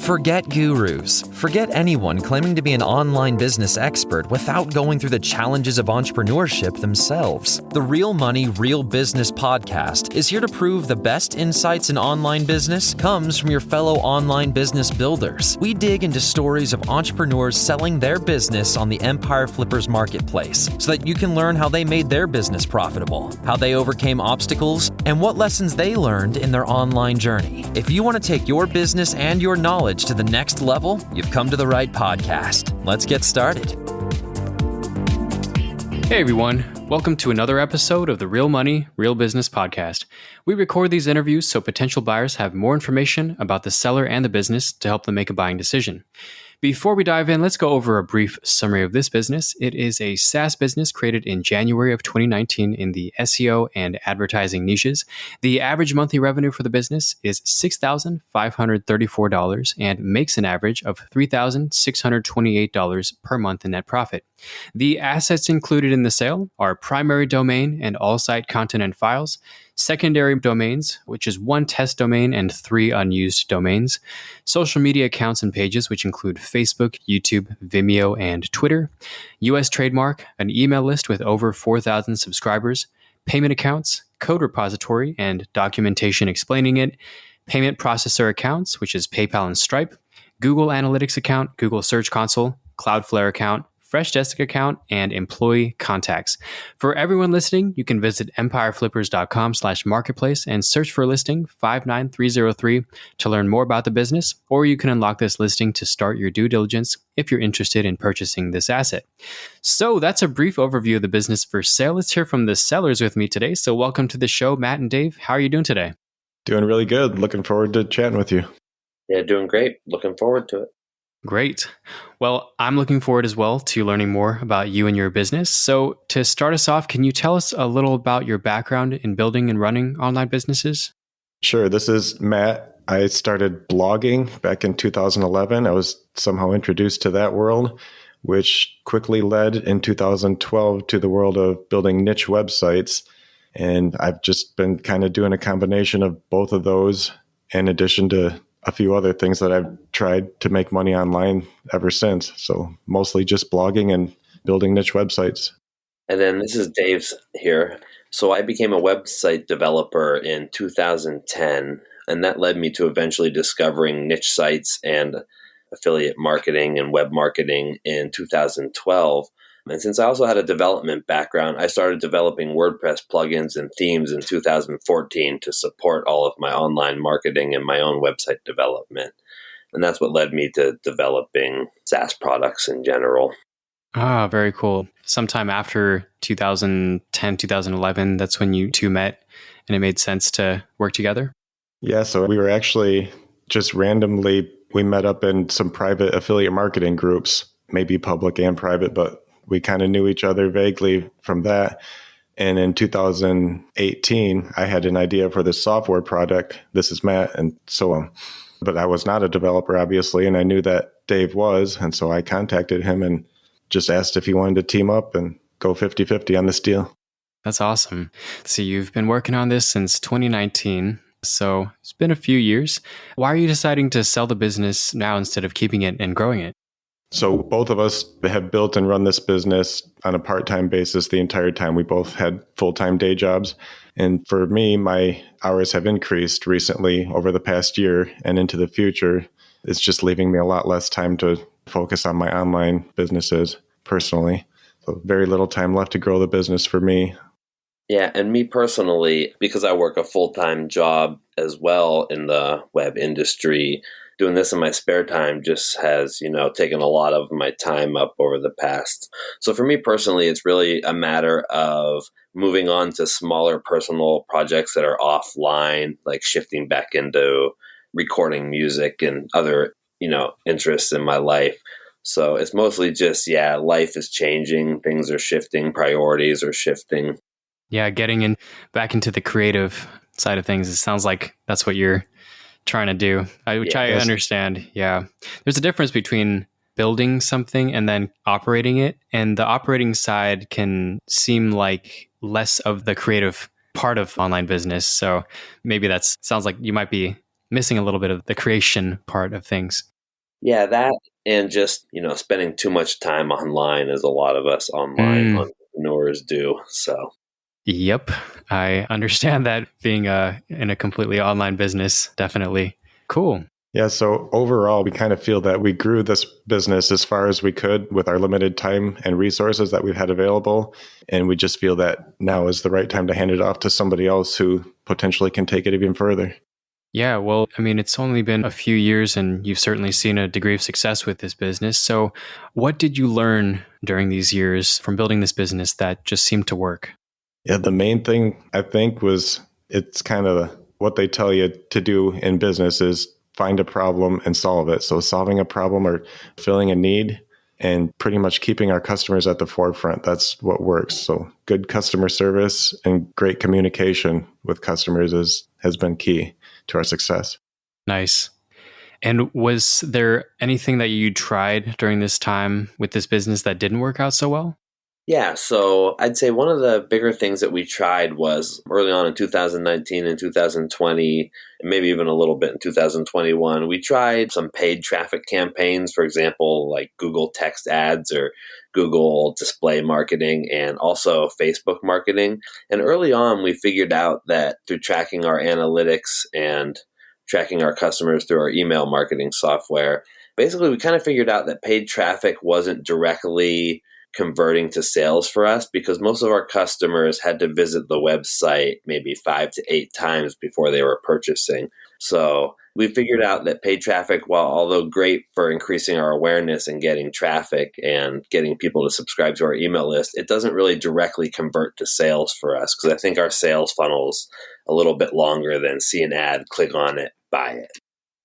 Forget gurus. Forget anyone claiming to be an online business expert without going through the challenges of entrepreneurship themselves. The Real Money, Real Business podcast is here to prove the best insights in online business comes from your fellow online business builders. We dig into stories of entrepreneurs selling their business on the Empire Flippers marketplace so that you can learn how they made their business profitable, how they overcame obstacles, and what lessons they learned in their online journey. If you want to take your business and your knowledge to the next level, you've come to the right podcast. Let's get started. Hey everyone, welcome to another episode of the Real Money, Real Business podcast. We record these interviews so potential buyers have more information about the seller and the business to help them make a buying decision. Before we dive in, let's go over a brief summary of this business. It is a SaaS business created in January of 2019 in the SEO and advertising niches. The average monthly revenue for the business is $6,534 and makes an average of $3,628 per month in net profit. The assets included in the sale are primary domain and all site content and files, secondary domains, which is 1 test domain and 3 unused domains, social media accounts and pages, which include Facebook, YouTube, Vimeo, and Twitter, US trademark, an email list with over 4,000 subscribers, payment accounts, code repository, and documentation explaining it, payment processor accounts, which is PayPal and Stripe, Google Analytics account, Google Search Console, Cloudflare account, Freshdesk account, and employee contacts. For everyone listening, you can visit empireflippers.com/marketplace and search for listing 59303 to learn more about the business, or you can unlock this listing to start your due diligence if you're interested in purchasing this asset. So that's a brief overview of the business for sale. Let's hear from the sellers with me today. So welcome to the show, Matt and Dave. How are you doing today? Doing really good. Looking forward to chatting with you. Yeah, doing great. Looking forward to it. Great. Well, I'm looking forward as well to learning more about you and your business. So to start us off, can you tell us a little about your background in building and running online businesses? Sure. This is Matt. I started blogging back in 2011. I was somehow introduced to that world, which quickly led in 2012 to the world of building niche websites. And I've just been kind of doing a combination of both of those in addition to a few other things that I've tried to make money online ever since. So mostly just blogging and building niche websites. And then this is Dave's here. So I became a website developer in 2010, and that led me to eventually discovering niche sites and affiliate marketing and web marketing in 2012. And since I also had a development background, I started developing WordPress plugins and themes in 2014 to support all of my online marketing and my own website development. And that's what led me to developing SaaS products in general. Ah, very cool. Sometime after 2010, 2011, that's when you two met and it made sense to work together? Yeah, so we were actually just randomly, we met up in some private affiliate marketing groups, maybe public and private, but we kind of knew each other vaguely from that. And in 2018, I had an idea for this software product. This is Matt and so on. But I was not a developer, obviously, and I knew that Dave was. And so I contacted him and just asked if he wanted to team up and go 50-50 on this deal. That's awesome. So you've been working on this since 2019. So it's been a few years. Why are you deciding to sell the business now instead of keeping it and growing it? So both of us have built and run this business on a part-time basis the entire time. We both had full-time day jobs. And for me, my hours have increased recently over the past year and into the future. It's just leaving me a lot less time to focus on my online businesses personally. So very little time left to grow the business for me. Yeah, and me personally, because I work a full-time job as well in the web industry, doing this in my spare time just has, taken a lot of my time up over the past. So for me personally, it's really a matter of moving on to smaller personal projects that are offline, like shifting back into recording music and other, interests in my life. So it's mostly just, life is changing, things are shifting, priorities are shifting. Yeah, getting back into the creative side of things, it sounds like that's what you're trying to do, which I understand. Yeah. There's a difference between building something and then operating it. And the operating side can seem like less of the creative part of online business. So maybe sounds like you might be missing a little bit of the creation part of things. Yeah, that and just, spending too much time online as a lot of us online Mm, entrepreneurs do. So, yep. I understand that being in a completely online business. Definitely. Cool. Yeah, so overall, we kind of feel that we grew this business as far as we could with our limited time and resources that we've had available. And we just feel that now is the right time to hand it off to somebody else who potentially can take it even further. Yeah, well, I mean, it's only been a few years and you've certainly seen a degree of success with this business. So, what did you learn during these years from building this business that just seemed to work? Yeah, the main thing I think was it's kind of what they tell you to do in business is find a problem and solve it. So solving a problem or filling a need and pretty much keeping our customers at the forefront. That's what works. So good customer service and great communication with customers has been key to our success. Nice. And was there anything that you tried during this time with this business that didn't work out so well? yeah, so I'd say one of the bigger things that we tried was early on in 2019 and 2020, and maybe even a little bit in 2021. We tried some paid traffic campaigns, for example, like Google text ads or Google display marketing and also Facebook marketing. And early on, we figured out that through tracking our analytics and tracking our customers through our email marketing software, basically we kind of figured out that paid traffic wasn't directly converting to sales for us because most of our customers had to visit the website maybe 5 to 8 times before they were purchasing. So we figured out that paid traffic, while although great for increasing our awareness and getting traffic and getting people to subscribe to our email list, it doesn't really directly convert to sales for us because I think our sales funnel's a little bit longer than see an ad, click on it, buy it.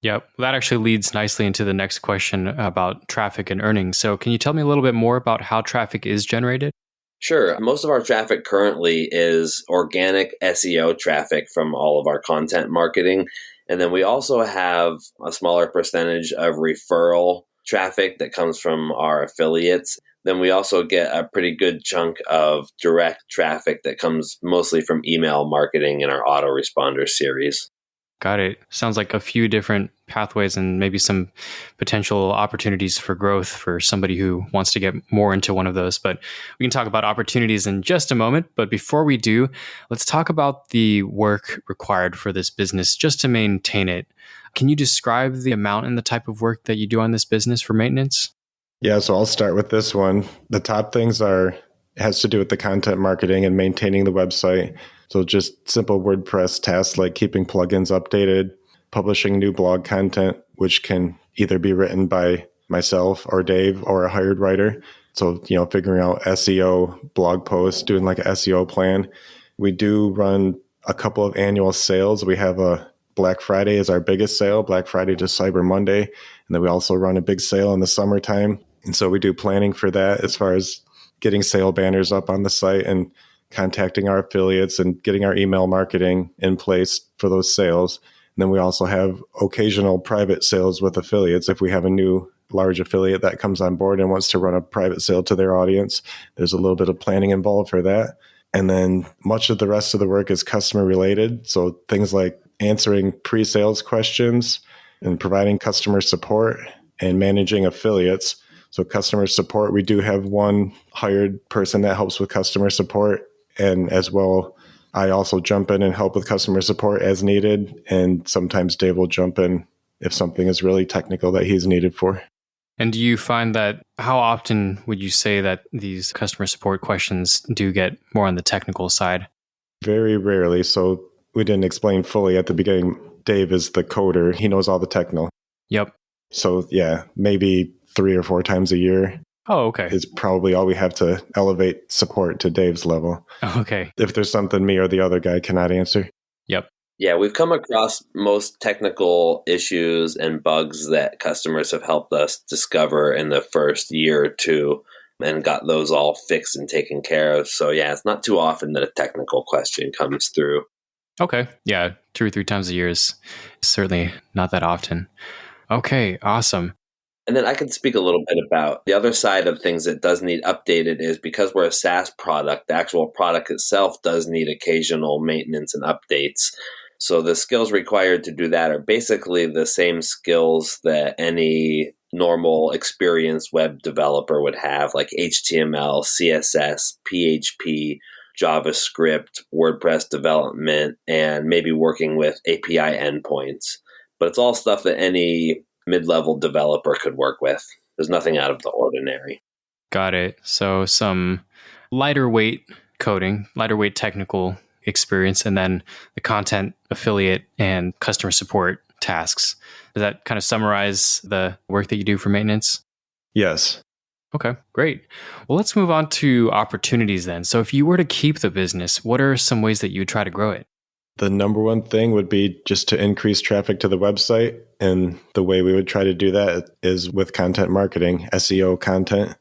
Yep. That actually leads nicely into the next question about traffic and earnings. So, can you tell me a little bit more about how traffic is generated? Sure. Most of our traffic currently is organic SEO traffic from all of our content marketing. And then we also have a smaller percentage of referral traffic that comes from our affiliates. Then we also get a pretty good chunk of direct traffic that comes mostly from email marketing in our autoresponder series. Got it. Sounds like a few different pathways and maybe some potential opportunities for growth for somebody who wants to get more into one of those. But we can talk about opportunities in just a moment. But before we do, let's talk about the work required for this business just to maintain it. Can you describe the amount and the type of work that you do on this business for maintenance? Yeah, so I'll start with this one. The top things has to do with the content marketing and maintaining the website. So just simple WordPress tasks like keeping plugins updated, publishing new blog content, which can either be written by myself or Dave or a hired writer. So, figuring out SEO, blog posts, doing like an SEO plan. We do run a couple of annual sales. We have a Black Friday is our biggest sale, Black Friday to Cyber Monday. And then we also run a big sale in the summertime. And so we do planning for that as far as getting sale banners up on the site and contacting our affiliates and getting our email marketing in place for those sales. And then we also have occasional private sales with affiliates. If we have a new large affiliate that comes on board and wants to run a private sale to their audience, there's a little bit of planning involved for that. And then much of the rest of the work is customer related. So things like answering pre-sales questions and providing customer support and managing affiliates. So customer support, we do have one hired person that helps with customer support. And as well, I also jump in and help with customer support as needed. And sometimes Dave will jump in if something is really technical that he's needed for. And do you find that how often would you say that these customer support questions do get more on the technical side? Very rarely. So we didn't explain fully at the beginning. Dave is the coder. He knows all the technical. Yep. So yeah, maybe 3 or 4 times a year. Oh, okay. Is probably all we have to elevate support to Dave's level. Okay. If there's something me or the other guy cannot answer. Yep. Yeah, we've come across most technical issues and bugs that customers have helped us discover in the first year or two and got those all fixed and taken care of. So yeah, it's not too often that a technical question comes through. Okay. Yeah, 2 or 3 times a year is certainly not that often. Okay, awesome. And then I can speak a little bit about the other side of things that does need updated is because we're a SaaS product, the actual product itself does need occasional maintenance and updates. So the skills required to do that are basically the same skills that any normal experienced web developer would have, like HTML, CSS, PHP, JavaScript, WordPress development, and maybe working with API endpoints. But it's all stuff that any mid-level developer could work with. There's nothing out of the ordinary. Got it. So some lighter weight coding, lighter weight technical experience, and then the content, affiliate, and customer support tasks. Does that kind of summarize the work that you do for maintenance? Yes. Okay, great. Well, let's move on to opportunities then. So if you were to keep the business, what are some ways that you would try to grow it? The number one thing would be just to increase traffic to the website. And the way we would try to do that is with content marketing, SEO content,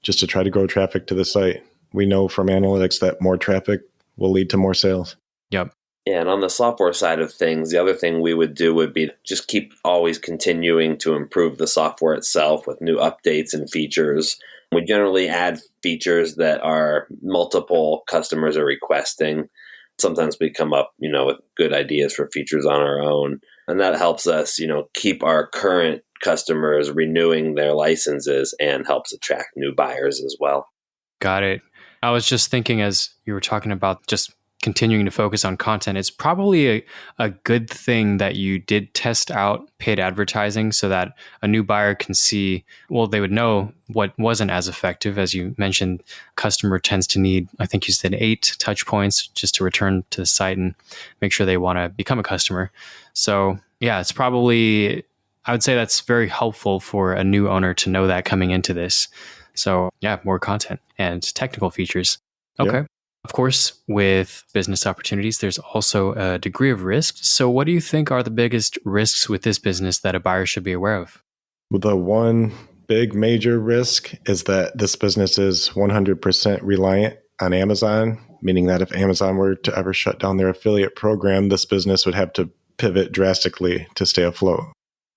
just to try to grow traffic to the site. We know from analytics that more traffic will lead to more sales. Yep. Yeah, and on the software side of things, the other thing we would do would be just keep always continuing to improve the software itself with new updates and features. We generally add features that our multiple customers are requesting. Sometimes we come up, with good ideas for features on our own. And that helps us, keep our current customers renewing their licenses and helps attract new buyers as well. Got it. I was just thinking as you were talking about just continuing to focus on content, it's probably a good thing that you did test out paid advertising so that a new buyer can see, well, they would know what wasn't as effective. As you mentioned, customer tends to need, I think you said 8 touch points just to return to the site and make sure they want to become a customer. So yeah, it's probably, I would say that's very helpful for a new owner to know that coming into this. So yeah, more content and technical features. Okay. Yep. Of course, with business opportunities, there's also a degree of risk. So what do you think are the biggest risks with this business that a buyer should be aware of? The one big major risk is that this business is 100% reliant on Amazon, meaning that if Amazon were to ever shut down their affiliate program, this business would have to pivot drastically to stay afloat.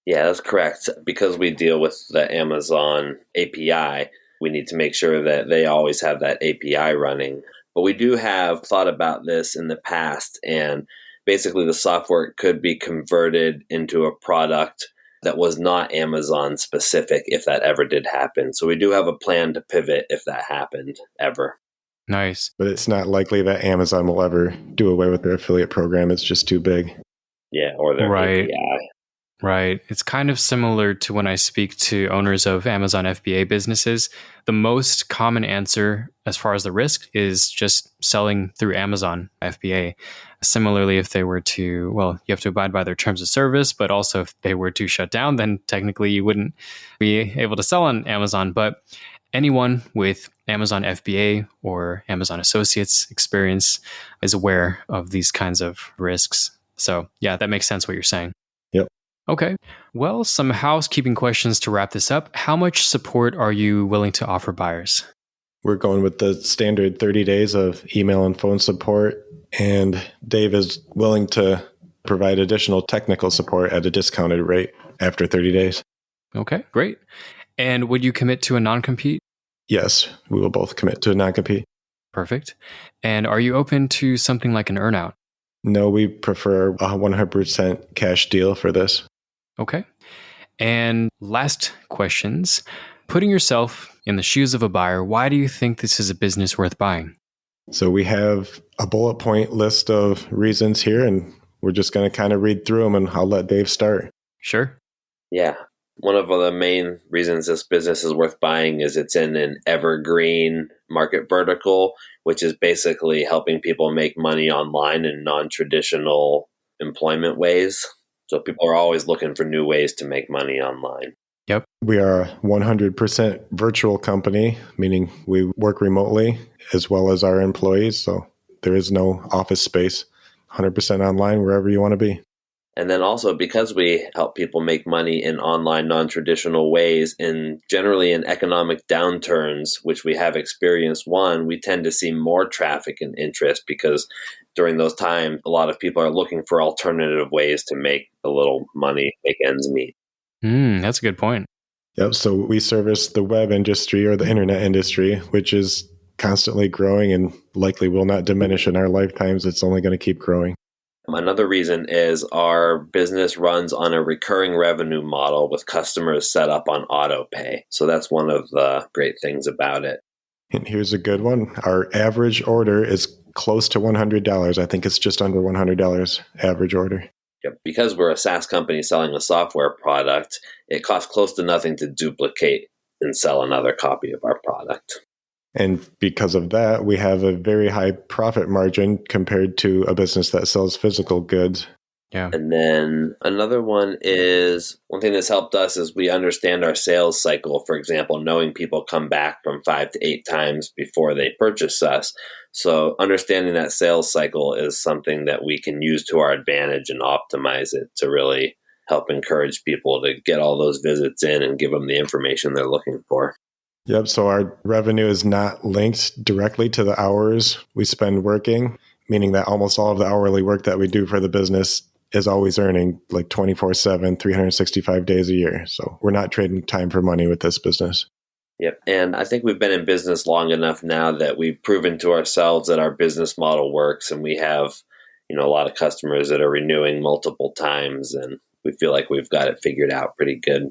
Yeah, that's correct. Because we deal with the Amazon API, we need to make sure that they always have that API running. But we do have thought about this in the past, and basically the software could be converted into a product that was not Amazon specific if that ever did happen. So we do have a plan to pivot if that happened ever. Nice. But it's not likely that Amazon will ever do away with their affiliate program. It's just too big. Yeah, or their API. Right. It's kind of similar to when I speak to owners of Amazon FBA businesses. The most common answer as far as the risk is just selling through Amazon FBA. Similarly, if they were to, you have to abide by their terms of service, but also if they were to shut down, then technically you wouldn't be able to sell on Amazon. But anyone with Amazon FBA or Amazon Associates experience is aware of these kinds of risks. So yeah, that makes sense what you're saying. Yep. Okay. Well, some housekeeping questions to wrap this up. How much support are you willing to offer buyers? We're going with the standard 30 days of email and phone support, and Dave is willing to provide additional technical support at a discounted rate after 30 days. Okay, great. And would you commit to a non-compete? Yes, we will both commit to a non-compete. Perfect. And are you open to something like an earnout? No, we prefer a 100% cash deal for this. Okay. And last questions. Putting yourself in the shoes of a buyer, why do you think this is a business worth buying? So we have a bullet point list of reasons here, and we're just going to kind of read through them, and I'll let Dave start. Sure. Yeah. One of the main reasons this business is worth buying is it's in an evergreen market vertical, which is basically helping people make money online in non-traditional employment ways. So people are always looking for new ways to make money online. Yep. We are a 100% virtual company, meaning we work remotely as well as our employees. So there is no office space, 100% online wherever you want to be. And then also because we help people make money in online non-traditional ways, and generally in economic downturns, which we have experienced, we tend to see more traffic and interest because during those times, a lot of people are looking for alternative ways to make a little money, make ends meet. That's a good point. Yep. So we service the web industry or the internet industry, which is constantly growing and likely will not diminish in our lifetimes. It's only going to keep growing. Another reason is our business runs on a recurring revenue model with customers set up on auto pay. So that's one of the great things about it. And here's a good one. Our average order is close to $100. I think it's just under $100 average order. Yep. Because we're a SaaS company selling a software product, it costs close to nothing to duplicate and sell another copy of our product. And because of that, we have a very high profit margin compared to a business that sells physical goods. Yeah. And then another one thing that's helped us is we understand our sales cycle. For example, knowing people come back from 5 to 8 times before they purchase us. So understanding that sales cycle is something that we can use to our advantage and optimize it to really help encourage people to get all those visits in and give them the information they're looking for. Yep. So our revenue is not linked directly to the hours we spend working, meaning that almost all of the hourly work that we do for the business is always earning like 24/7, 365 days a year. So we're not trading time for money with this business. Yep. And I think we've been in business long enough now that we've proven to ourselves that our business model works, and we have, a lot of customers that are renewing multiple times, and we feel like we've got it figured out pretty good.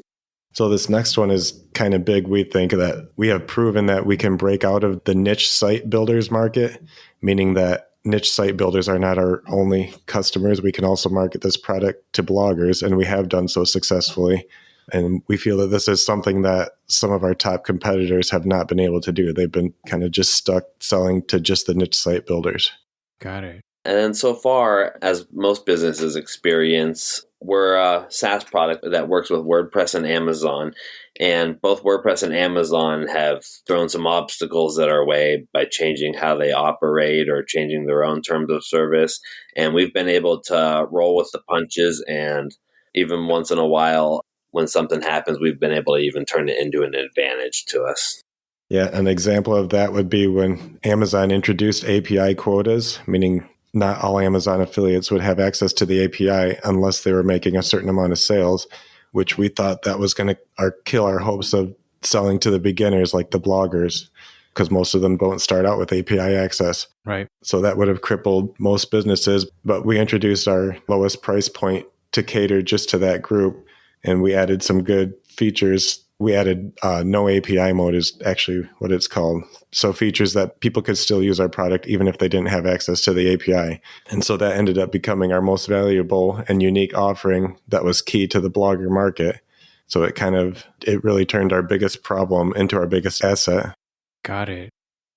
So this next one is kind of big. We think that we have proven that we can break out of the niche site builders market, meaning that niche site builders are not our only customers. We can also market this product to bloggers, and we have done so successfully. And we feel that this is something that some of our top competitors have not been able to do. They've been kind of just stuck selling to just the niche site builders. Got it. And then so far, as most businesses experience, we're a SaaS product that works with WordPress and Amazon. And both WordPress and Amazon have thrown some obstacles at our way by changing how they operate or changing their own terms of service. And we've been able to roll with the punches. And even once in a while, when something happens, we've been able to even turn it into an advantage to us. Yeah, an example of that would be when Amazon introduced API quotas, meaning not all Amazon affiliates would have access to the API unless they were making a certain amount of sales, which we thought that was going to kill our hopes of selling to the beginners like the bloggers, because most of them don't start out with API access. Right. So that would have crippled most businesses. But we introduced our lowest price point to cater just to that group, and we added some good features. We added no API mode is actually what it's called. So features that people could still use our product even if they didn't have access to the API. And so that ended up becoming our most valuable and unique offering that was key to the blogger market. So it really turned our biggest problem into our biggest asset. Got it.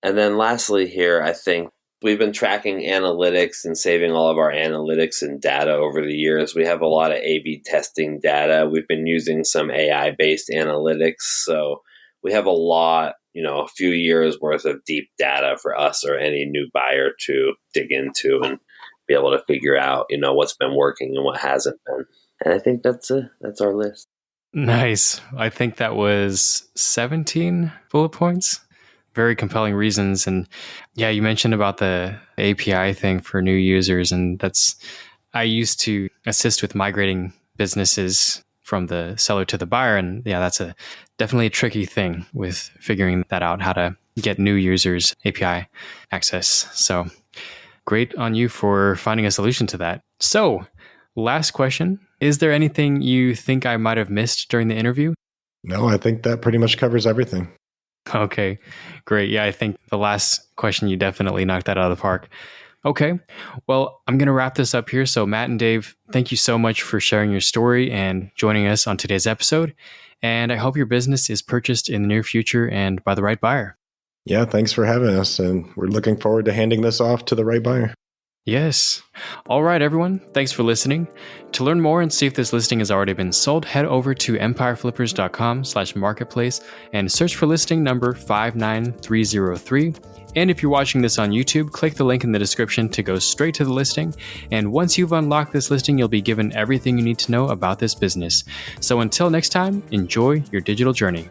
And then lastly here, I think we've been tracking analytics and saving all of our analytics and data over the years. We have a lot of A/B testing data. We've been using some AI-based analytics. So we have a few years worth of deep data for us or any new buyer to dig into and be able to figure out, what's been working and what hasn't been. And I think that's our list. Nice. I think that was 17 bullet points. Very compelling reasons. And yeah, you mentioned about the API thing for new users. And I used to assist with migrating businesses from the seller to the buyer. And yeah, that's definitely a tricky thing with figuring that out, how to get new users API access. So great on you for finding a solution to that. So last question, is there anything you think I might have missed during the interview? No, I think that pretty much covers everything. Okay, great. Yeah, I think the last question, you definitely knocked that out of the park. Okay, well, I'm going to wrap this up here. So Matt and Dave, thank you so much for sharing your story and joining us on today's episode. And I hope your business is purchased in the near future and by the right buyer. Yeah, thanks for having us. And we're looking forward to handing this off to the right buyer. Yes. All right, everyone. Thanks for listening. To learn more and see if this listing has already been sold, head over to empireflippers.com/marketplace and search for listing number 59303. And if you're watching this on YouTube, click the link in the description to go straight to the listing. And once you've unlocked this listing, you'll be given everything you need to know about this business. So until next time, enjoy your digital journey.